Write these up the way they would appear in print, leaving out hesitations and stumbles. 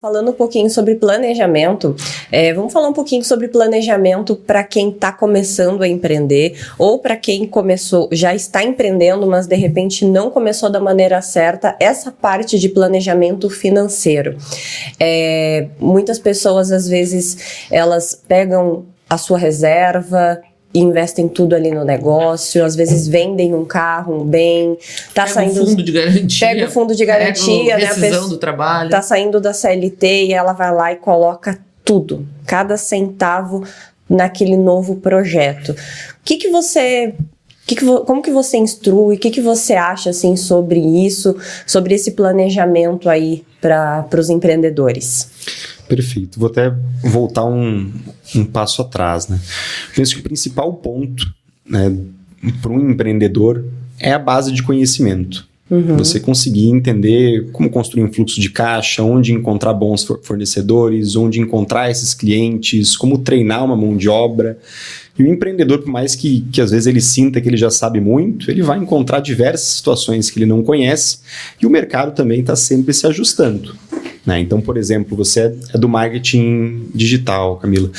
Falando um pouquinho sobre planejamento, vamos falar um pouquinho sobre planejamento para quem está começando a empreender ou para quem já está empreendendo, mas de repente não começou da maneira certa, essa parte de planejamento financeiro. Muitas pessoas, às vezes, elas pegam a sua reserva e investem tudo ali no negócio, às vezes vendem um carro, um bem, pega o fundo de garantia, pega o fundo de garantia, né, rescisão do trabalho, tá saindo da CLT e ela vai lá e coloca tudo, cada centavo naquele novo projeto. Como que você instrui, o que você acha assim sobre isso, sobre esse planejamento aí para os empreendedores? Perfeito. Vou até voltar um passo atrás, né? Penso que o principal ponto, né, para um empreendedor é a base de conhecimento. Você conseguir entender como construir um fluxo de caixa, onde encontrar bons fornecedores, onde encontrar esses clientes, como treinar uma mão de obra. E o empreendedor, por mais que às vezes ele sinta que ele já sabe muito, ele vai encontrar diversas situações que ele não conhece e o mercado também está sempre se ajustando. Então, por exemplo, você é do marketing digital, Camila.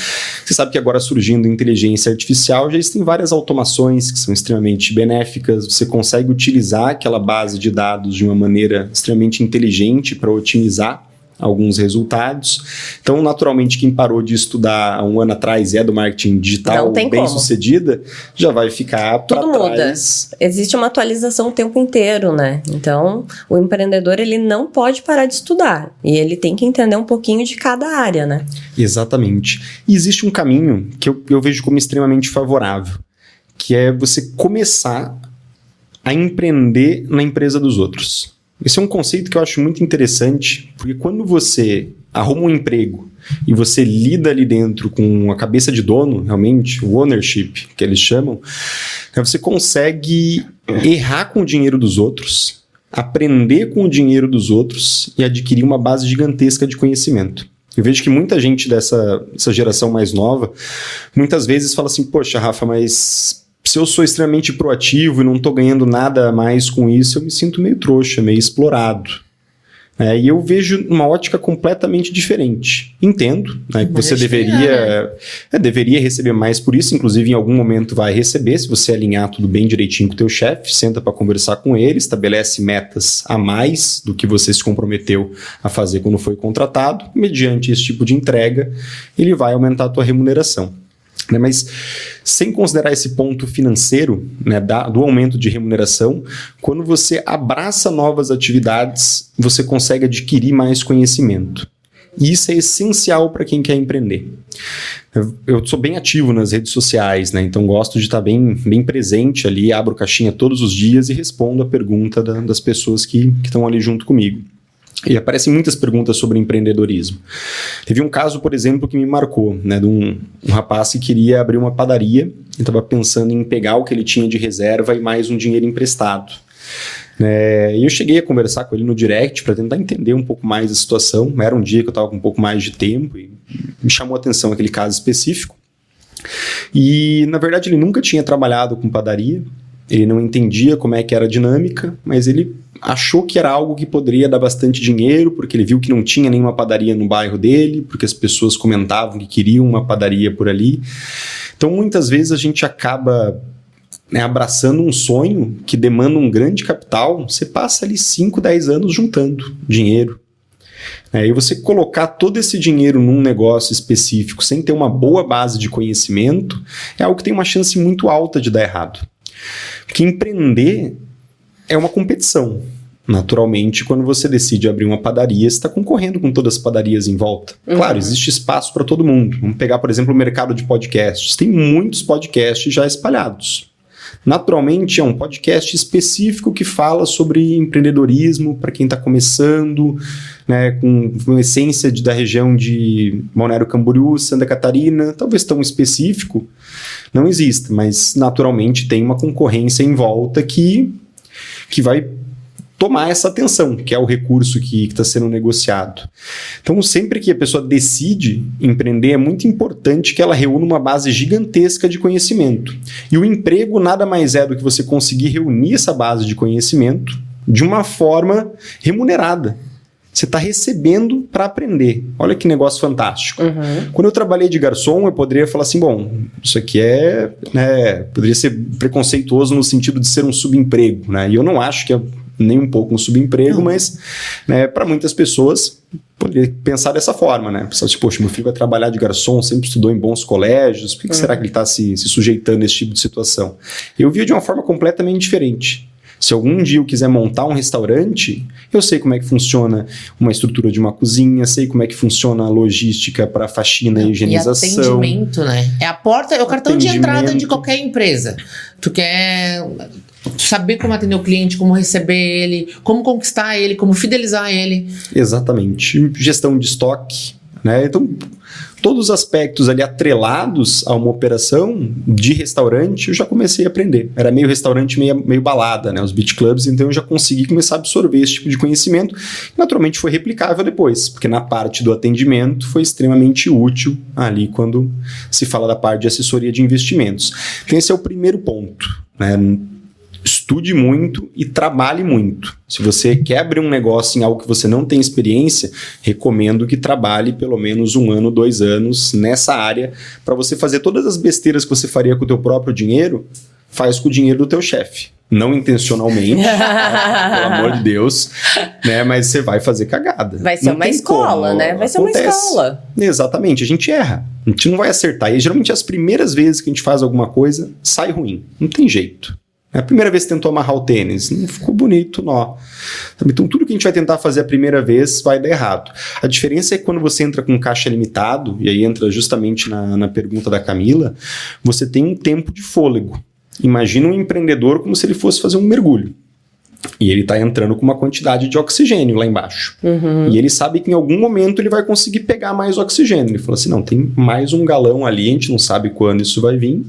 Você sabe que agora surgindo inteligência artificial, já existem várias automações que são extremamente benéficas. Você consegue utilizar aquela base de dados de uma maneira extremamente inteligente para otimizar alguns resultados. Então, naturalmente, quem parou de estudar há um ano atrás e é do marketing digital bem-sucedida, já vai ficar para trás. Tudo muda. Existe uma atualização o tempo inteiro, né? Então, o empreendedor, ele não pode parar de estudar. E ele tem que entender um pouquinho de cada área, né? Exatamente. E existe um caminho que eu vejo como extremamente favorável, que é você começar a empreender na empresa dos outros. Esse é um conceito que eu acho muito interessante, porque quando você arruma um emprego e você lida ali dentro com a cabeça de dono, realmente, o ownership, que eles chamam, você consegue errar com o dinheiro dos outros, aprender com o dinheiro dos outros e adquirir uma base gigantesca de conhecimento. Eu vejo que muita gente dessa geração mais nova, muitas vezes fala assim, poxa, Rafa, mas se eu sou extremamente proativo e não estou ganhando nada mais com isso, eu me sinto meio trouxa, meio explorado. E eu vejo uma ótica completamente diferente. Entendo, né, que você deveria receber mais por isso, inclusive em algum momento vai receber, se você alinhar tudo bem direitinho com o teu chefe, senta para conversar com ele, estabelece metas a mais do que você se comprometeu a fazer quando foi contratado, mediante esse tipo de entrega, ele vai aumentar a tua remuneração. Mas sem considerar esse ponto financeiro, né, do aumento de remuneração, quando você abraça novas atividades, você consegue adquirir mais conhecimento. E isso é essencial para quem quer empreender. Eu sou bem ativo nas redes sociais, né, então gosto de estar bem presente ali, abro caixinha todos os dias e respondo a pergunta das pessoas que estão ali junto comigo. E aparecem muitas perguntas sobre empreendedorismo. Teve um caso, por exemplo, que me marcou, né, de um rapaz que queria abrir uma padaria e estava pensando em pegar o que ele tinha de reserva e mais um dinheiro emprestado. E eu cheguei a conversar com ele no direct para tentar entender um pouco mais a situação. Era um dia que eu estava com um pouco mais de tempo e me chamou a atenção aquele caso específico. E, na verdade, ele nunca tinha trabalhado com padaria, ele não entendia como é que era a dinâmica, mas ele achou que era algo que poderia dar bastante dinheiro, porque ele viu que não tinha nenhuma padaria no bairro dele, porque as pessoas comentavam que queriam uma padaria por ali. Então, muitas vezes a gente acaba abraçando um sonho que demanda um grande capital, você passa ali 5, 10 anos juntando dinheiro. E você colocar todo esse dinheiro num negócio específico sem ter uma boa base de conhecimento é algo que tem uma chance muito alta de dar errado. Porque empreender é uma competição. Naturalmente, quando você decide abrir uma padaria, você está concorrendo com todas as padarias em volta. Claro, existe espaço para todo mundo. Vamos pegar, por exemplo, o mercado de podcasts. Tem muitos podcasts já espalhados. Naturalmente, é um podcast específico que fala sobre empreendedorismo para quem está começando, né, com essência da região de Balneário Camboriú, Santa Catarina, talvez tão específico, não exista, mas naturalmente tem uma concorrência em volta que vai tomar essa atenção, que é o recurso que está sendo negociado. Então, sempre que a pessoa decide empreender, é muito importante que ela reúna uma base gigantesca de conhecimento. E o emprego nada mais é do que você conseguir reunir essa base de conhecimento de uma forma remunerada. Você está recebendo para aprender. Olha que negócio fantástico. Quando eu trabalhei de garçom, eu poderia falar assim, bom, isso aqui poderia ser preconceituoso no sentido de ser um subemprego, né? E eu não acho que é nem um pouco um subemprego, mas para muitas pessoas poderia pensar dessa forma, né? Pensar assim, poxa, meu filho vai trabalhar de garçom, sempre estudou em bons colégios, por que será que ele está se sujeitando a esse tipo de situação? Eu via de uma forma completamente diferente. Se algum dia eu quiser montar um restaurante, eu sei como é que funciona uma estrutura de uma cozinha, sei como é que funciona a logística para faxina e higienização. E atendimento, né? É a porta, é o cartão de entrada de qualquer empresa. Tu quer saber como atender o cliente, como receber ele, como conquistar ele, como fidelizar ele. Exatamente. Gestão de estoque, né? Então, todos os aspectos ali atrelados a uma operação de restaurante, eu já comecei a aprender. Era meio restaurante, meio balada, né? Os beach clubs, então eu já consegui começar a absorver esse tipo de conhecimento. Naturalmente foi replicável depois, porque na parte do atendimento foi extremamente útil ali quando se fala da parte de assessoria de investimentos. Então esse é o primeiro ponto, né? Estude muito e trabalhe muito. Se você quer abrir um negócio em algo que você não tem experiência, recomendo que trabalhe pelo menos 1 ano, 2 anos nessa área, para você fazer todas as besteiras que você faria com o teu próprio dinheiro, faz com o dinheiro do teu chefe. Não intencionalmente, pelo amor de Deus, né? Mas você vai fazer cagada. Vai ser uma escola, né? Vai ser uma escola. Exatamente, a gente erra. A gente não vai acertar. E geralmente as primeiras vezes que a gente faz alguma coisa, sai ruim. Não tem jeito. É a primeira vez que tentou amarrar o tênis, não ficou bonito o nó. Então tudo que a gente vai tentar fazer a primeira vez vai dar errado. A diferença é que quando você entra com caixa limitado, e aí entra justamente na pergunta da Camila, você tem um tempo de fôlego. Imagina um empreendedor como se ele fosse fazer um mergulho. E ele está entrando com uma quantidade de oxigênio lá embaixo. E ele sabe que em algum momento ele vai conseguir pegar mais oxigênio. Ele falou assim, não, tem mais 1 galão ali, a gente não sabe quando isso vai vir.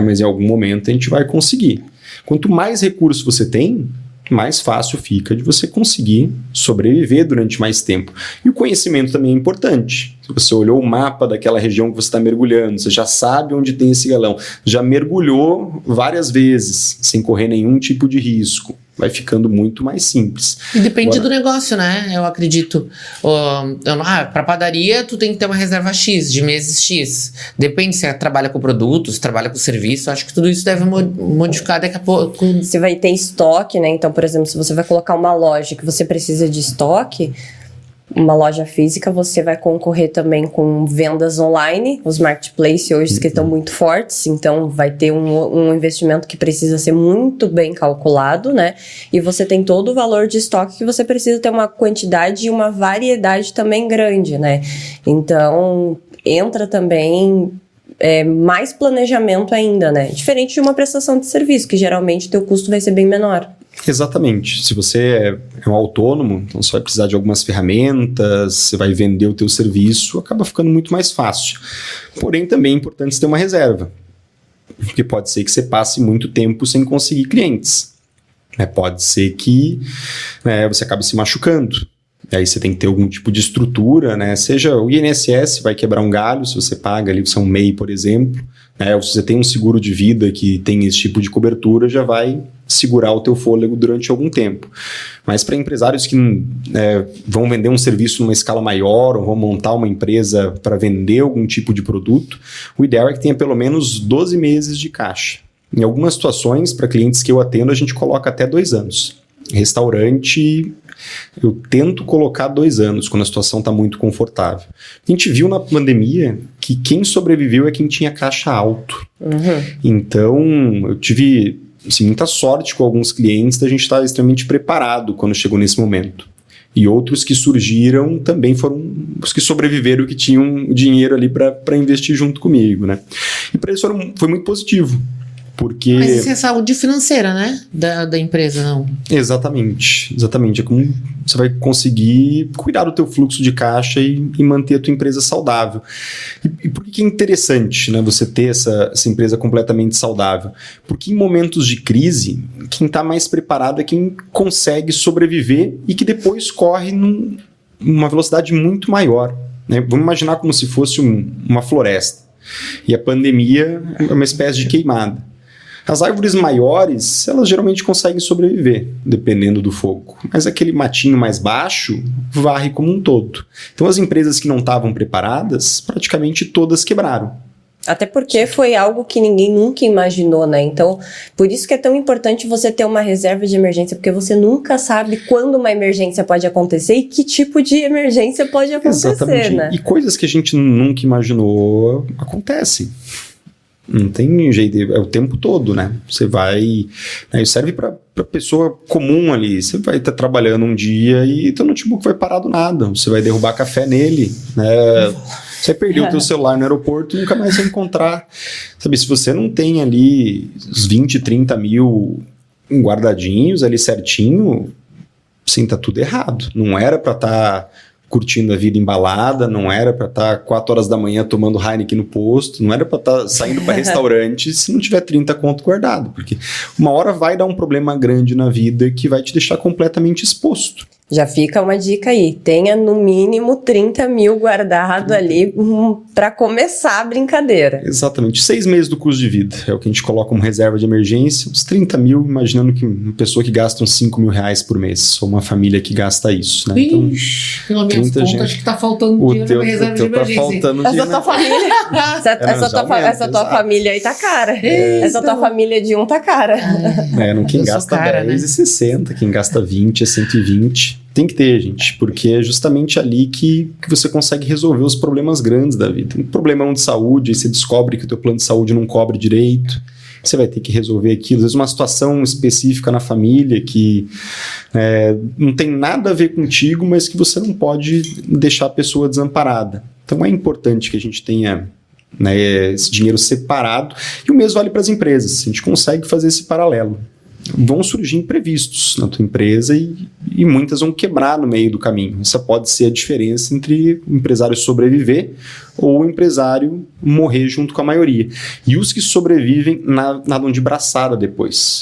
Mas em algum momento a gente vai conseguir. Quanto mais recursos você tem, mais fácil fica de você conseguir sobreviver durante mais tempo. E o conhecimento também é importante. Se você olhou o mapa daquela região que você está mergulhando, você já sabe onde tem esse galão, já mergulhou várias vezes, sem correr nenhum tipo de risco. Vai ficando muito mais simples. E depende do negócio, né? Eu acredito. Para padaria, tu tem que ter uma reserva X, de meses X. Depende se você trabalha com produtos, trabalha com serviço. Acho que tudo isso deve modificar daqui a pouco. Você vai ter estoque, né? Então, por exemplo, se você vai colocar uma loja que você precisa de estoque, uma loja física, você vai concorrer também com vendas online, os marketplaces hoje que estão muito fortes, então vai ter um investimento que precisa ser muito bem calculado, né? E você tem todo o valor de estoque que você precisa ter uma quantidade e uma variedade também grande, né? Então, entra também mais planejamento ainda, né? Diferente de uma prestação de serviço, que geralmente teu custo vai ser bem menor. Exatamente. Se você é um autônomo, então você vai precisar de algumas ferramentas, você vai vender o teu serviço, acaba ficando muito mais fácil. Porém, também é importante você ter uma reserva, porque pode ser que você passe muito tempo sem conseguir clientes. Pode ser que você acabe se machucando. E aí você tem que ter algum tipo de estrutura, né? Seja o INSS vai quebrar um galho, se você paga ali, você é um MEI, por exemplo, ou se você tem um seguro de vida que tem esse tipo de cobertura, já vai segurar o teu fôlego durante algum tempo. Mas para empresários que vão vender um serviço numa escala maior ou vão montar uma empresa para vender algum tipo de produto, o ideal é que tenha pelo menos 12 meses de caixa. Em algumas situações, para clientes que eu atendo, a gente coloca até 2 anos. Restaurante, eu tento colocar 2 anos, quando a situação está muito confortável. A gente viu na pandemia que quem sobreviveu é quem tinha caixa alto. Então, eu tive muita sorte com alguns clientes da gente estar extremamente preparado quando chegou nesse momento. E outros que surgiram também foram os que sobreviveram, que tinham dinheiro ali para investir junto comigo, né? E para eles foi muito positivo. Porque... Mas isso é saúde financeira, né? Da empresa, não? Exatamente. É como você vai conseguir cuidar do teu fluxo de caixa e manter a tua empresa saudável. E por que é interessante, né, você ter essa empresa completamente saudável? Porque em momentos de crise, quem está mais preparado é quem consegue sobreviver e que depois corre numa velocidade muito maior, né? Vamos imaginar como se fosse uma floresta. E a pandemia é uma espécie de queimada. As árvores maiores, elas geralmente conseguem sobreviver, dependendo do fogo. Mas aquele matinho mais baixo varre como um todo. Então as empresas que não estavam preparadas, praticamente todas quebraram. Até porque foi algo que ninguém nunca imaginou, né? Então, por isso que é tão importante você ter uma reserva de emergência, porque você nunca sabe quando uma emergência pode acontecer e que tipo de emergência pode acontecer, Exatamente. né? E coisas que a gente nunca imaginou acontecem. Não tem jeito, é o tempo todo, né? Você vai... Né, serve para pessoa comum ali. Você vai estar trabalhando um dia e teu notebook vai parar do nada. Você vai derrubar café nele, né? Você perdeu o teu celular no aeroporto e nunca mais vai encontrar. Sabe, se você não tem ali os 20, 30 mil guardadinhos ali certinho, sim, tá tudo errado. Não era para estar curtindo a vida embalada, não era para estar 4 horas da manhã tomando Heineken no posto, não era para estar saindo para restaurante se não tiver 30 conto guardado, porque uma hora vai dar um problema grande na vida que vai te deixar completamente exposto. Já fica uma dica aí, tenha no mínimo 30 mil guardado ali para começar a brincadeira. Exatamente, 6 meses do custo de vida é o que a gente coloca como reserva de emergência, uns 30 mil, imaginando que uma pessoa que gasta uns 5 mil reais por mês, ou uma família que gasta isso, né? Então, Ixi, pela minha conta, gente, acho que tá faltando dinheiro na minha reserva de emergência. Tá faltando Essa tua família, essa tua família aí tá cara. Essa tua família de um tá cara. Quem gasta cara, 10 né? é 60, quem gasta 20 é 120. Tem que ter, gente, porque é justamente ali que você consegue resolver os problemas grandes da vida. Um problemão de saúde, aí você descobre que o teu plano de saúde não cobre direito, você vai ter que resolver aquilo. Às vezes uma situação específica na família que não tem nada a ver contigo, mas que você não pode deixar a pessoa desamparada. Então é importante que a gente tenha esse dinheiro separado, e o mesmo vale para as empresas. A gente consegue fazer esse paralelo. Vão surgir imprevistos na tua empresa e muitas vão quebrar no meio do caminho. Essa pode ser a diferença entre o empresário sobreviver ou o empresário morrer junto com a maioria. E os que sobrevivem nadam de braçada depois.